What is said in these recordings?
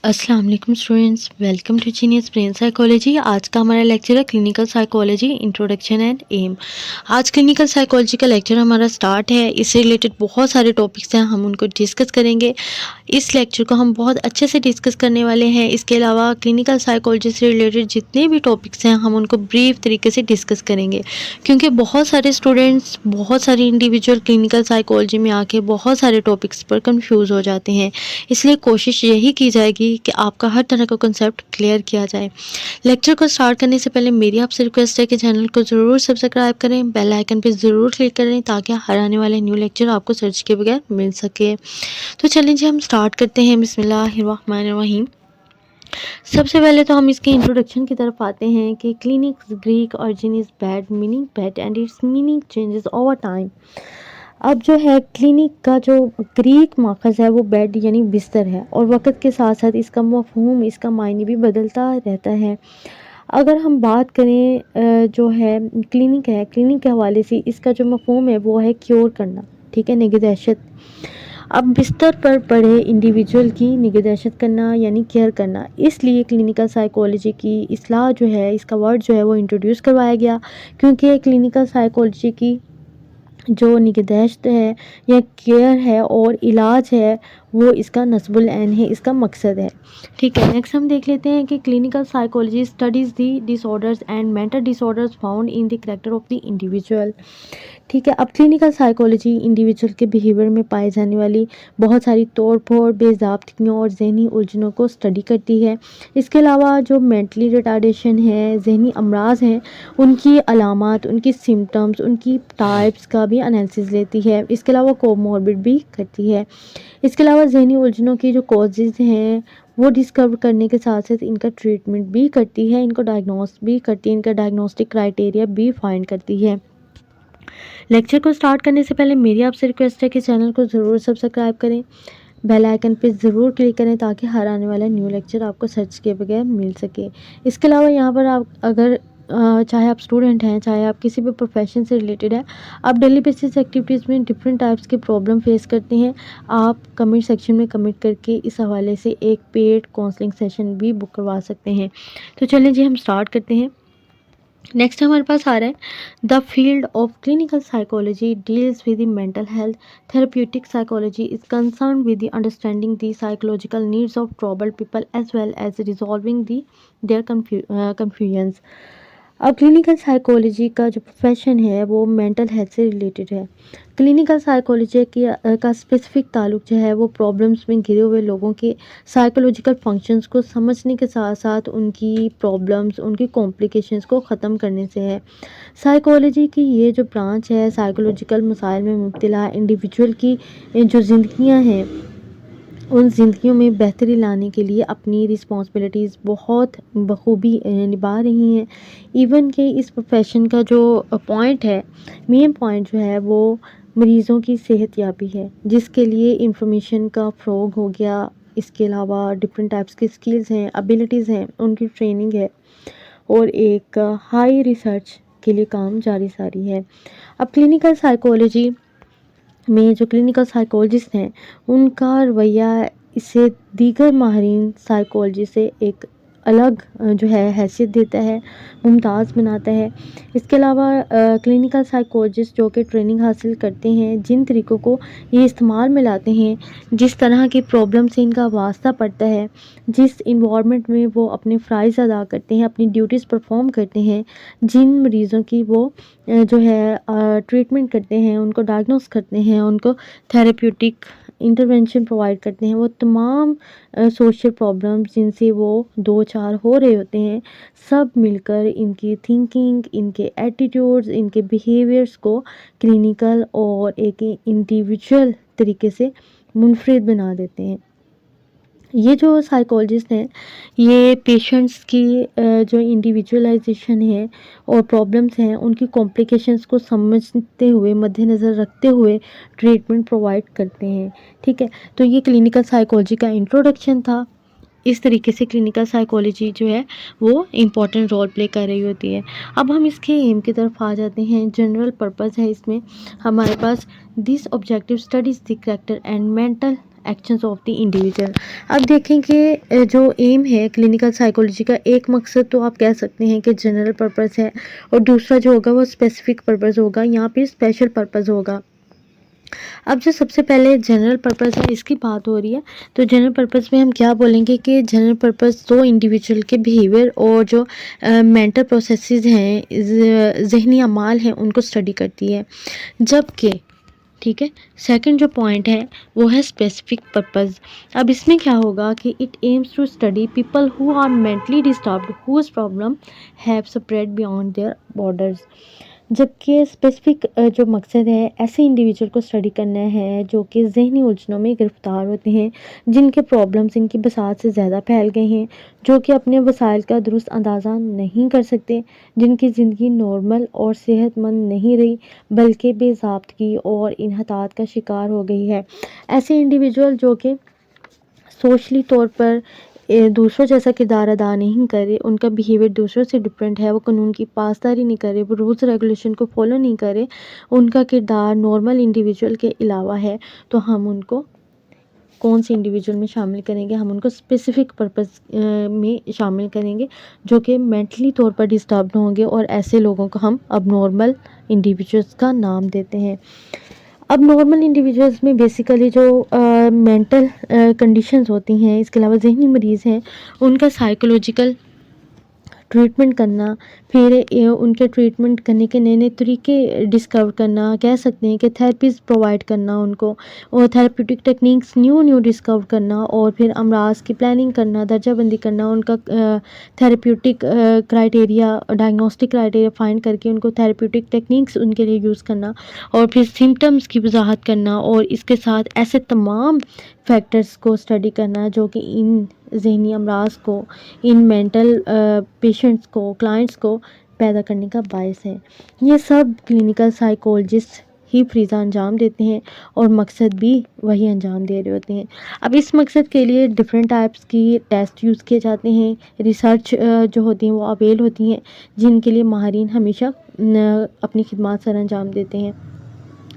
अस्सलाम वालेकुम students, welcome to genius brain psychology. आज का हमारा लेक्चर है clinical psychology introduction and aim. आज क्लिनिकल साइकोलॉजी का लेक्चर हमारा स्टार्ट है। इससे रिलेटेड बहुत सारे टॉपिक्स हैं, हम उनको डिस्कस करेंगे। इस लेक्चर को हम बहुत अच्छे से डिस्कस करने वाले हैं। इसके अलावा क्लिनिकल साइकोलॉजी से रिलेटेड जितने भी टॉपिक्स हैं हम उनको ब्रीफ तरीके से डिस्कस करेंगे, क्योंकि बहुत सारे स्टूडेंट्स बहुत सारी इंडिविजुअल क्लिनिकल साइकोलॉजी में आके बहुत सारे टॉपिक्स पर कंफ्यूज हो जाते हैं। इसलिए कोशिश यही की जाएगी कि आपका हर तरह का कंसेप्ट क्लियर किया जाए। लेक्चर को स्टार्ट करने से पहले मेरी आपसे रिक्वेस्ट है कि चैनल को ज़रूर सब्सक्राइब करें, बेल आइकन पर ज़रूर क्लिक करें ताकि हर आने वाले न्यू लेक्चर आपको सर्च के बगैर मिल सके। तो चलिए जी हम स्टार्ट करते हैं। बिस्मिल्लाहिर्रहमानिर्रहीम। सबसे पहले तो हम इसके इंट्रोडक्शन की तरफ आते हैं कि clinic Greek origin is bed meaning bed and it's meaning changes over time. अब जो है क्लिनिक का जो ग्रीक माखज़ है वो बेड यानी बिस्तर है, और वक्त के साथ साथ इसका मफ़हूम, इसका मायने भी बदलता रहता है। अगर हम बात करें जो है क्लिनिक है, क्लिनिक के हवाले से इसका जो मफ़हूम है वो है क्योर करना, ठीक है, निगहदाश्त। अब बिस्तर पर पड़े इंडिविजुअल की निगहदाश्त करना यानी केयर करना, इसलिए क्लिनिकल साइकोलॉजी की इस्लाह जो है, इसका वर्ड जो है वो इंट्रोड्यूस करवाया गया, क्योंकि क्लिनिकल साइकोलॉजी की जो निगहदाश्त है या केयर है और इलाज है वो इसका नस्बुल ऐन है, इसका मकसद है। ठीक है, नेक्स्ट हम देख लेते हैं कि clinical psychology studies the disorders and mental disorders found in the character of the individual. ठीक है, अब क्लिनिकल साइकोलॉजी इंडिविजुअल के बिहेवियर में पाई जाने वाली बहुत सारी तोड़ फोड़, बेज़ाब्तियों और जहनी उलझनों को स्टडी करती है। इसके अलावा जो मेंटली रिटार्डेशन है, जहनी अमराज हैं, उनकी अलामात, उनकी सिम्टम्स, उनकी टाइप्स का भी एनालिसिस लेती है। इसके अलावा कोमॉर्बिड भी करती है। इसके अलावा जहनी उलझनों की जो कॉजेज़ हैं वो डिस्कवर करने के साथ साथ इनका ट्रीटमेंट भी करती है, इनको डायग्नोस भी करती है, इनका डायग्नोस्टिक क्राइटेरिया भी फाइंड करती है। लेक्चर को स्टार्ट करने से पहले मेरी आपसे रिक्वेस्ट है कि चैनल को ज़रूर सब्सक्राइब करें, बेल आइकन पे ज़रूर क्लिक करें ताकि हर आने वाला न्यू लेक्चर आपको सर्च के बगैर मिल सके। इसके अलावा यहाँ पर आप अगर चाहे आप स्टूडेंट हैं, चाहे आप किसी भी प्रोफेशन से रिलेटेड है, आप डेली बेसिस एक्टिविटीज़ में डिफरेंट टाइप्स के प्रॉब्लम फेस करते हैं, आप कमेंट सेक्शन में कमेंट करके इस हवाले से एक पेड काउंसलिंग सेशन भी बुक करवा सकते हैं। तो चलिए जी हम स्टार्ट करते हैं। नेक्स्ट हमारे पास आ रहा है the field of clinical psychology deals with the mental health. Therapeutic psychology is concern with the understanding the psychological needs of troubled people as well as resolving the their confusions. अब clinical psychology का जो profession है वो mental health से related है। Clinical psychology का specific ताल्लुक जो है वो प्रॉब्लम्स में घिरे हुए लोगों के साइकोलॉजिकल फंक्शंस को समझने के साथ साथ उनकी प्रॉब्लम्स, उनकी कॉम्प्लिकेशंस को ख़त्म करने से है। साइकोलॉजी की ये जो ब्रांच है साइकोलॉजिकल मसाइल में मुब्तला इंडिविजुअल की जो ज़िंदगियाँ हैं उन ज़िंदगियों में बेहतरी लाने के लिए अपनी रिस्पॉन्सिबिलिटीज़ बहुत बखूबी निभा रही हैं। इवन कि इस प्रोफेशन का जो पॉइंट है, मेन पॉइंट जो है वो मरीज़ों की सेहत याबी है, जिसके लिए इंफॉर्मेशन का फ़रोग हो गया। इसके अलावा डिफरेंट टाइप्स की स्किल्स हैं, एबिलिटीज़ हैं, उनकी ट्रेनिंग है और एक हाई रिसर्च के लिए काम जारी सारी है। अब क्लिनिकल साइकोलॉजी में जो क्लिनिकल साइकोलॉजिस्ट हैं उनका रवैया इसे दीगर माहिरीन साइकोलॉजी से एक अलग जो है हैसियत देता है, मुमताज़ बनाता है। इसके अलावा क्लिनिकल साइकोलॉजिस्ट जो कि ट्रेनिंग हासिल करते हैं, जिन तरीक़ों को ये इस्तेमाल में लाते हैं, जिस तरह की प्रॉब्लम से इनका वास्ता पड़ता है, जिस इन्वायरमेंट में वो अपने फ़राइज़ अदा करते हैं, अपनी ड्यूटीज़ परफॉर्म करते हैं, जिन मरीज़ों की वो जो है ट्रीटमेंट करते हैं, उनको डायग्नोस करते हैं, उनको थेरेप्यूटिक इंटरवेंशन प्रोवाइड करते हैं, वो तमाम सोशल प्रॉब्लम्स जिनसे वो दो चार हो रहे होते हैं, सब मिलकर इनकी थिंकिंग, इनके एटीट्यूड्स, इनके बिहेवियर्स को क्लिनिकल और एक इंडिविजुअल तरीके से मुनफरिद बना देते हैं। ये जो साइकोलॉजिस्ट हैं ये पेशेंट्स की जो इंडिविजुअलाइजेशन है और प्रॉब्लम्स हैं उनकी कॉम्प्लिकेशंस को समझते हुए, मद्देनज़र रखते हुए ट्रीटमेंट प्रोवाइड करते हैं। ठीक है, तो ये क्लिनिकल साइकोलॉजी का इंट्रोडक्शन था। इस तरीके से क्लिनिकल साइकोलॉजी जो है वो इम्पॉर्टेंट रोल प्ले कर रही होती है। अब हम इसके एम की तरफ आ जाते हैं। जनरल पर्पस है इसमें हमारे पास this objective studies the character and mental actions of the individual. اب دیکھیں کہ جو ایم ہے کلینکل سائیکولوجی کا، ایک مقصد تو آپ کہہ سکتے ہیں کہ جنرل پرپز ہے، اور دوسرا جو ہوگا وہ اسپیسیفک پرپز ہوگا، یہاں پہ اسپیشل پرپز ہوگا. اب جو سب سے پہلے جنرل پرپز ہے اس کی بات ہو رہی ہے، تو جنرل پرپز میں ہم کیا بولیں گے کہ جنرل پرپز تو انڈیویجول کے بیہیویئر اور جو مینٹل پروسیسز ہیں، ذہنی اعمال ہیں، ان کو اسٹڈی کرتی ہے. جبکہ ٹھیک ہے، سیکنڈ جو پوائنٹ ہے وہ ہے اسپیسیفک پرپز. اب اس میں کیا ہوگا کہ it aims to study people who are mentally disturbed whose problem have spread beyond their borders. جبکہ اسپیسیفک جو مقصد ہے ایسے انڈیویجول کو اسٹڈی کرنا ہے جو کہ ذہنی الجھنوں میں گرفتار ہوتے ہیں، جن کے پرابلمس ان کی بساط سے زیادہ پھیل گئے ہیں، جو کہ اپنے وسائل کا درست اندازہ نہیں کر سکتے، جن کی زندگی نارمل اور صحت مند نہیں رہی بلکہ بے ضابطگی اور انحطاط کا شکار ہو گئی ہے. ایسے انڈیویجول جو کہ سوشلی طور پر دوسروں جیسا کردار ادا نہیں کرے، ان کا بیہیویئر دوسروں سے ڈفرینٹ ہے، وہ قانون کی پاسداری نہیں کرے، وہ رولز ریگولیشن کو فالو نہیں کرے، ان کا کردار نارمل انڈیویجول کے علاوہ ہے، تو ہم ان کو کون سے انڈیویجول میں شامل کریں گے؟ ہم ان کو اسپیسیفک پرپز میں شامل کریں گے، جو کہ مینٹلی طور پر ڈسٹربڈ ہوں گے، اور ایسے لوگوں کو ہم اب نارمل انڈیویجولس کا نام دیتے ہیں. اب نارمل انڈیویجولس میں بیسیکلی جو مینٹل کنڈیشنز ہوتی ہیں، اس کے علاوہ ذہنی مریض ہیں، ان کا سائیکولوجیکل ٹریٹمنٹ کرنا، پھر ان کے ٹریٹمنٹ کرنے کے نئے نئے طریقے ڈسکور کرنا، کہہ سکتے ہیں کہ تھراپیز پرووائڈ کرنا ان کو، اور تھراپیوٹک ٹیکنیکس نیو ڈسکور کرنا، اور پھر امراض کی پلاننگ کرنا، درجہ بندی کرنا، ان کا therapeutic criteria, diagnostic criteria find کر کے ان کو تھراپیوٹک ٹیکنیکس ان کے لیے یوز کرنا، اور پھر سمٹمز کی وضاحت کرنا، اور اس کے ساتھ ایسے تمام فیکٹرز کو اسٹڈی کرنا جو کہ ان ذہنی امراض کو، ان مینٹل پیشنٹس کو، کلائنٹس کو پیدا کرنے کا باعث ہے. یہ سب کلینکل سائیکولوجسٹ ہی فریضہ انجام دیتے ہیں، اور مقصد بھی وہی انجام دے رہے ہوتے ہیں. اب اس مقصد کے لیے ڈفرینٹ ٹائپس کی ٹیسٹ یوز کیے جاتے ہیں، ریسرچ جو ہوتی ہیں وہ اویل ہوتی ہیں، جن کے لیے ماہرین ہمیشہ اپنی خدمات سر انجام دیتے ہیں.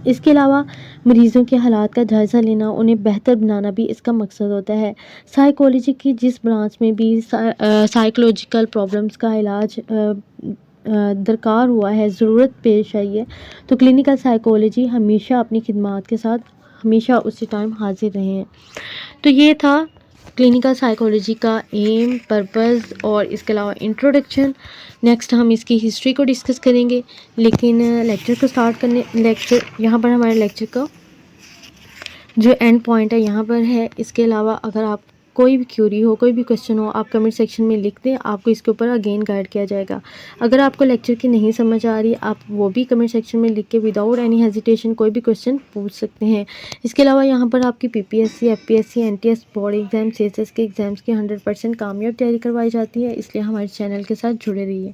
اس کے علاوہ مریضوں کے حالات کا جائزہ لینا، انہیں بہتر بنانا بھی اس کا مقصد ہوتا ہے. سائیکولوجی کی جس برانچ میں بھی سائیکولوجیکل پرابلمس کا علاج درکار ہوا ہے، ضرورت پیش آئی ہے، تو کلینکل سائیکولوجی ہمیشہ اپنی خدمات کے ساتھ ہمیشہ اسی ٹائم حاضر رہے ہیں. تو یہ تھا کلینکل سائیکولوجی کا ایم، پرپز، اور اس کے علاوہ انٹروڈکشن. نیکسٹ ہم اس کی ہسٹری کو ڈسکس کریں گے، لیکن لیکچر کو سٹارٹ کرنے یہاں پر ہمارے لیکچر کا جو اینڈ پوائنٹ ہے یہاں پر ہے. اس کے علاوہ اگر آپ کوئی بھی کیوری ہو، کوئی بھی کوشچن ہو، آپ کمنٹ سیکشن میں لکھ دیں، آپ کو اس کے اوپر اگین گائیڈ کیا جائے گا. اگر آپ کو لیکچر کی نہیں سمجھ آ رہی، آپ وہ بھی کمنٹ سیکشن میں لکھ کے وداؤٹ اینی ہیزیٹیشن کوئی بھی کوشچن پوچھ سکتے ہیں. اس کے علاوہ یہاں پر آپ کی P P S C, F P S C, N T S board exam, C S S کے ایگزامس کی 100% کامیاب تیاری کروائی جاتی ہے، اس لیے ہمارے چینل کے ساتھ جڑے رہیے.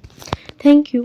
Thank you.